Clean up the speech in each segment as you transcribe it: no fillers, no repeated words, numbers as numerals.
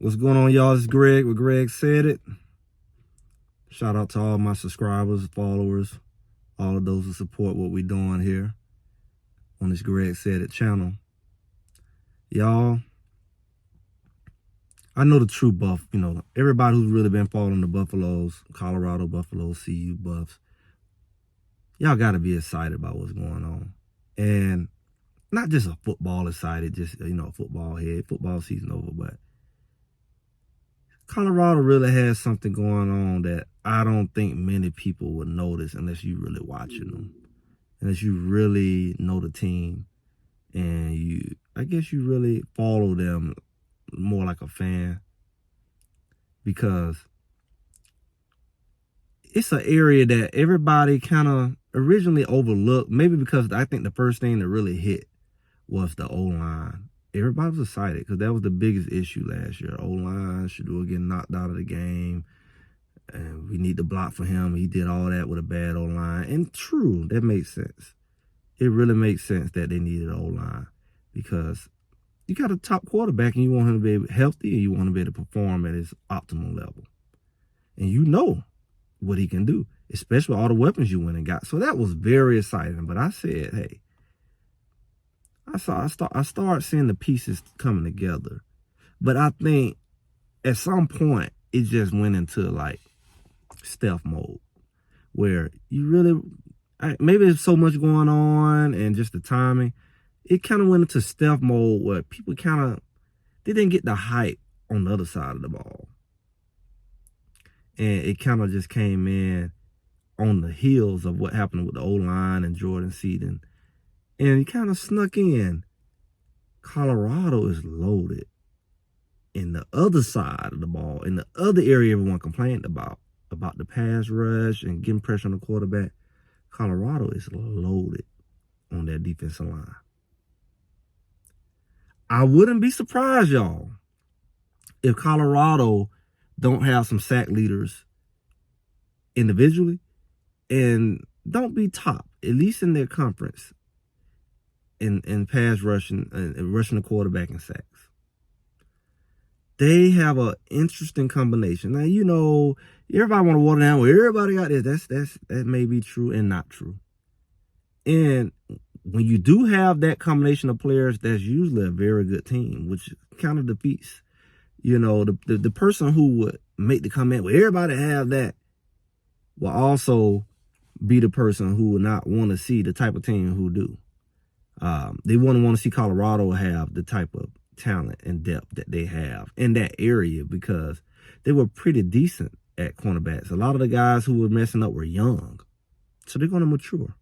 What's going on, y'all? It's Greg with Greg Said It. Shout out to all my subscribers, followers, all of those who support what we're doing here on this Greg Said It channel. Y'all, I know the true buff, everybody who's really been following the Buffaloes, Colorado Buffaloes, CU Buffs, y'all got to be excited about what's going on. And not just a football excited, just, a football head, football season over, but Colorado really has something going on that I don't think many people would notice unless you really watching them, unless you really know the team, and I guess you really follow them more like a fan, because it's an area that everybody kind of originally overlooked, maybe because I think the first thing that really hit was the O-line. Everybody was excited because that was the biggest issue last year. O-line, Shador getting knocked out of the game, and we need to block for him. He did all that with a bad O-line. And true, that makes sense. It really makes sense that they needed O-line, because you got a top quarterback and you want him to be healthy and you want him to be able to perform at his optimal level. And you know what he can do, especially all the weapons you went and got. So that was very exciting. But I said, hey, I started seeing the pieces coming together. But I think at some point it just went into like stealth mode, where you really, maybe there's so much going on and just the timing, it kind of went into stealth mode where people they didn't get the hype on the other side of the ball. And it kind of just came in on the heels of what happened with the O-line and Jordan Seaton. And he kind of snuck in. Colorado is loaded in the other side of the ball, in the other area everyone complained about the pass rush and getting pressure on the quarterback. Colorado is loaded on that defensive line. I wouldn't be surprised, y'all, if Colorado don't have some sack leaders individually and don't be top, at least in their conference, in pass rushing and rushing the quarterback in sacks. They have an interesting combination. Now, everybody want to water down, well, everybody got this. That may be true and not true. And when you do have that combination of players, that's usually a very good team, which kind of defeats, the person who would make the comment, well, everybody have that, will also be the person who would not want to see the type of team who do. They wouldn't want to see Colorado have the type of talent and depth that they have in that area, because they were pretty decent at cornerbacks. A lot of the guys who were messing up were young. So they're going to mature.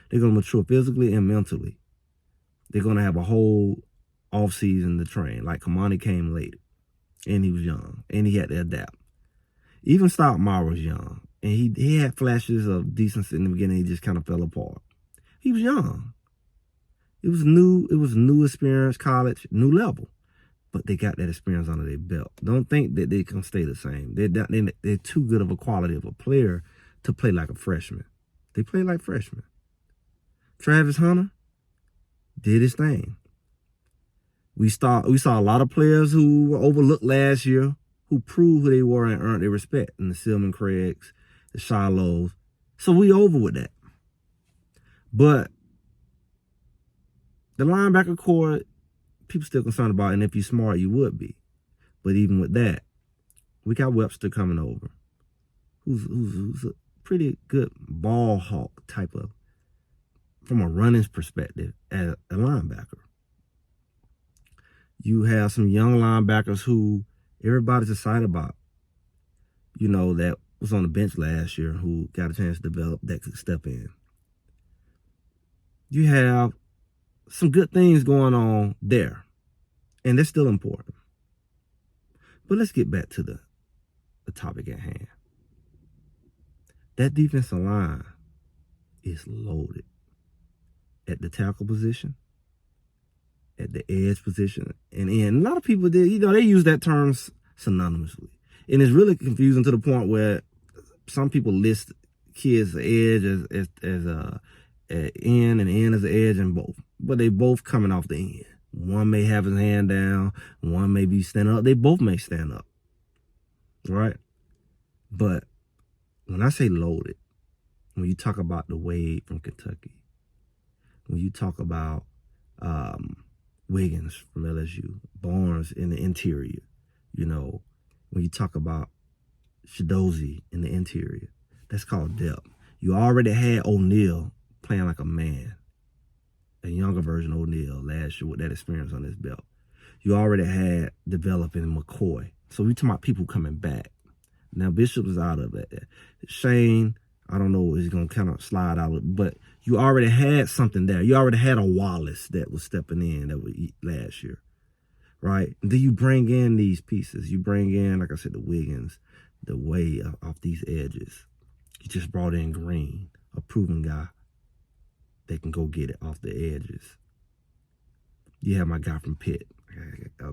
They're going to mature physically and mentally. They're going to have a whole offseason to train. Like Kamani came late, and he was young, and he had to adapt. Even Stoudemire was young, and he had flashes of decency in the beginning. He just kind of fell apart. He was young. It was new experience, college, new level. But they got that experience under their belt. Don't think that they can stay the same. They're too good of a quality of a player to play like a freshman. They play like freshmen. Travis Hunter did his thing. We saw a lot of players who were overlooked last year, who proved who they were and earned their respect, in the Silman Craigs, the Shilohs. So we over with that. But the linebacker core, people still concerned about, and if you're smart, you would be. But even with that, we got Webster coming over, who's a pretty good ball hawk type of, from a running perspective, as a linebacker. You have some young linebackers who everybody's excited about, that was on the bench last year, who got a chance to develop, that could step in. You have some good things going on there, and they're still important. But let's get back to the topic at hand. That defensive line is loaded at the tackle position, at the edge position, and a lot of people did, they use that term synonymously, and it's really confusing to the point where some people list kids edge as a end, and end as an edge, and both, but they both coming off the end. One may have his hand down. One may be standing up. They both may stand up, right? But when I say loaded, when you talk about the Wade from Kentucky, when you talk about Wiggins from LSU, Barnes in the interior, you know, when you talk about Shadozie in the interior, that's called depth. You already had O'Neal playing like a man, a younger version of O'Neal last year with that experience on his belt. You already had developing McCoy. So we talking about people coming back. Now Bishop is out of it. Shane, I don't know, is going to kind of slide out, but you already had something there. You already had a Wallace that was stepping in that was last year, right? And then you bring in these pieces. You bring in, like I said, the Wiggins, the way off these edges. You just brought in Green, a proven guy that can go get it off the edges. You have my guy from Pitt,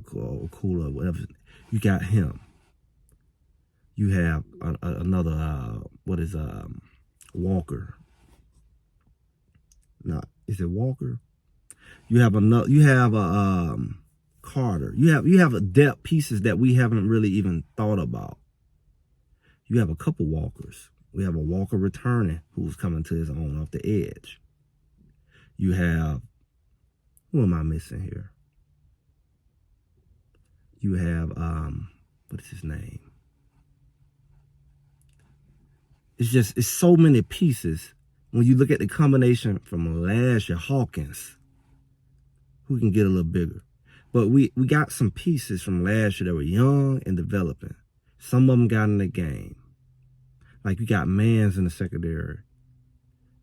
Cooler, whatever. You got him. You have another, Walker. No, is it Walker? You have another. You have a Carter. You have a depth pieces that we haven't really even thought about. You have a couple Walkers. We have a Walker returning who's coming to his own off the edge. You have, who am I missing here? You have, what is his name? It's so many pieces. When you look at the combination from last year, Hawkins, who can get a little bigger. But we got some pieces from last year that were young and developing. Some of them got in the game. Like you got Mans in the secondary.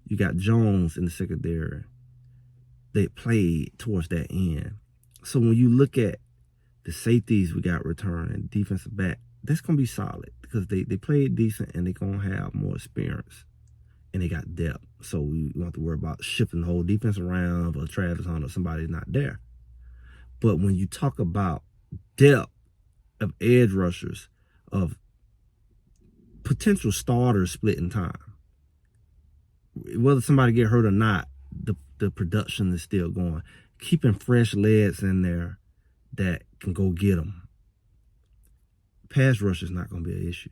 You got Jones in the secondary. They played towards that end. So when you look at the safeties we got returning, defensive back, that's going to be solid because they played decent and they're going to have more experience. And they got depth. So we don't have to worry about shifting the whole defense around or Travis Hunter or somebody's not there. But when you talk about depth of edge rushers, of potential starters splitting time, whether somebody get hurt or not, the production is still going. Keeping fresh legs in there that can go get them. Pass rush is not going to be an issue.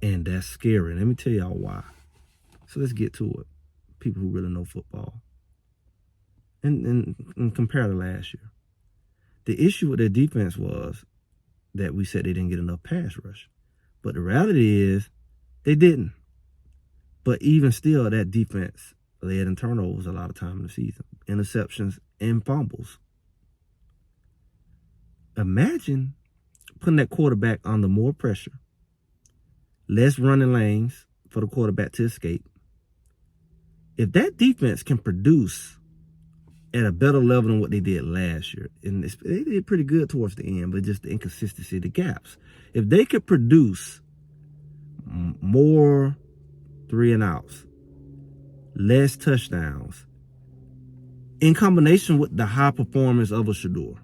And that's scary. Let me tell y'all why. So let's get to it. People who really know football. And compare to last year. The issue with their defense was that we said they didn't get enough pass rush. But the reality is they didn't. But even still, that defense led in turnovers a lot of time in the season. Interceptions and fumbles. Imagine putting that quarterback under more pressure. Less running lanes for the quarterback to escape. If that defense can produce at a better level than what they did last year, and they did pretty good towards the end, but just the inconsistency, the gaps. If they could produce more 3-and-outs, less touchdowns, in combination with the high performance of a Shedeur,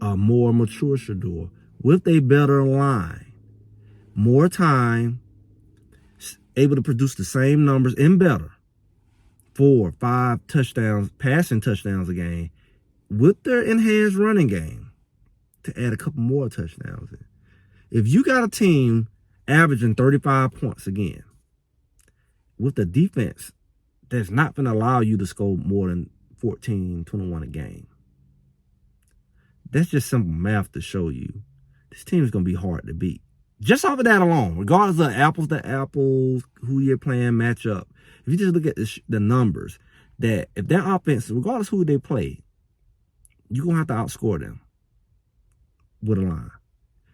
a more mature Shedeur, with a better line, more time, able to produce the same numbers and better, 4, 5 touchdowns, passing touchdowns a game, with their enhanced running game, to add a couple more touchdowns in. If you got a team averaging 35 points again, with the defense that's not going to allow you to score more than 14, 21 a game, that's just simple math to show you this team is going to be hard to beat. Just off of that alone, regardless of apples to apples, who you're playing, matchup. If you just look at the numbers, that if their offense, regardless who they play, you're going to have to outscore them with a line.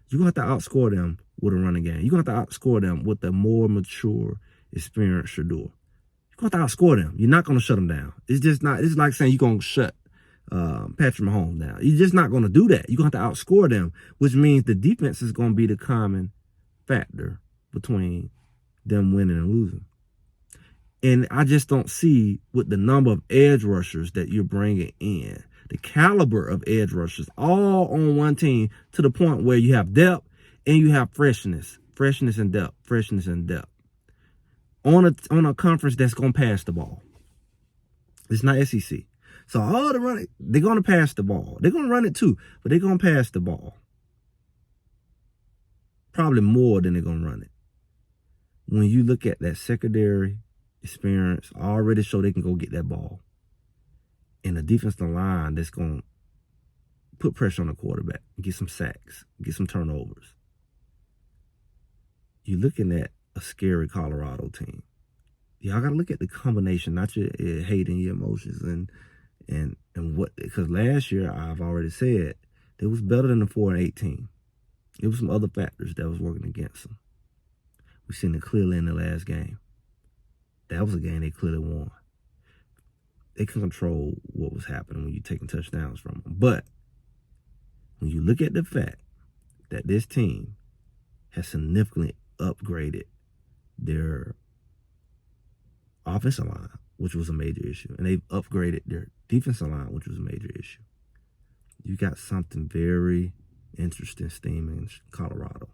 You're going to have to outscore them with a running game. You're going to have to outscore them with a more mature, experienced Shedeur. You're going to have to outscore them. You're not going to shut them down. It's just not, it's like saying you're going to shut Patrick Mahomes down. You're just not going to do that. You're going to have to outscore them, which means the defense is going to be the common factor between them winning and losing. And I just don't see, with the number of edge rushers that you're bringing in, the caliber of edge rushers all on one team, to the point where you have depth and you have freshness and depth on a conference that's going to pass the ball. It's not SEC. So all the running, they're going to pass the ball. They're going to run it too, but they're going to pass the ball. Probably more than they're going to run it. When you look at that secondary experience, already show they can go get that ball. And the defensive line that's going to put pressure on the quarterback, get some sacks, get some turnovers. You're looking at a scary Colorado team. Y'all got to look at the combination, not your hate and your emotions and what, because last year I've already said they was better than the 4-18. There was some other factors that was working against them. We seen it clearly in the last game. That was a game they clearly won. They can control what was happening when you're taking touchdowns from them. But when you look at the fact that this team has significantly upgraded their offensive line, which was a major issue, and they've upgraded their defensive line, which was a major issue, you got something very interesting steaming in Colorado.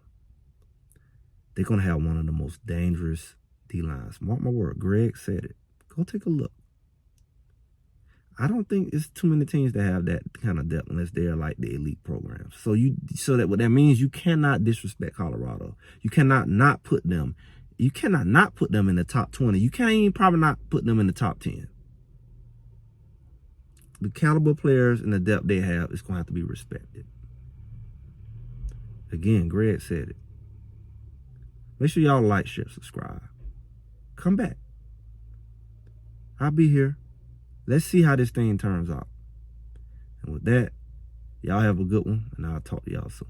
They're going to have one of the most dangerous D-lines. Mark my word. Greg said it. Go take a look. I don't think it's too many teams that have that kind of depth unless they're like the elite programs. So that what that means, you cannot disrespect Colorado. You cannot not put them. You cannot not put them in the top 20. You can't even probably not put them in the top 10. The caliber players and the depth they have is going to have to be respected. Again, Greg said it. Make sure y'all like, share, subscribe. Come back. I'll be here. Let's see how this thing turns out. And with that, y'all have a good one, and I'll talk to y'all soon.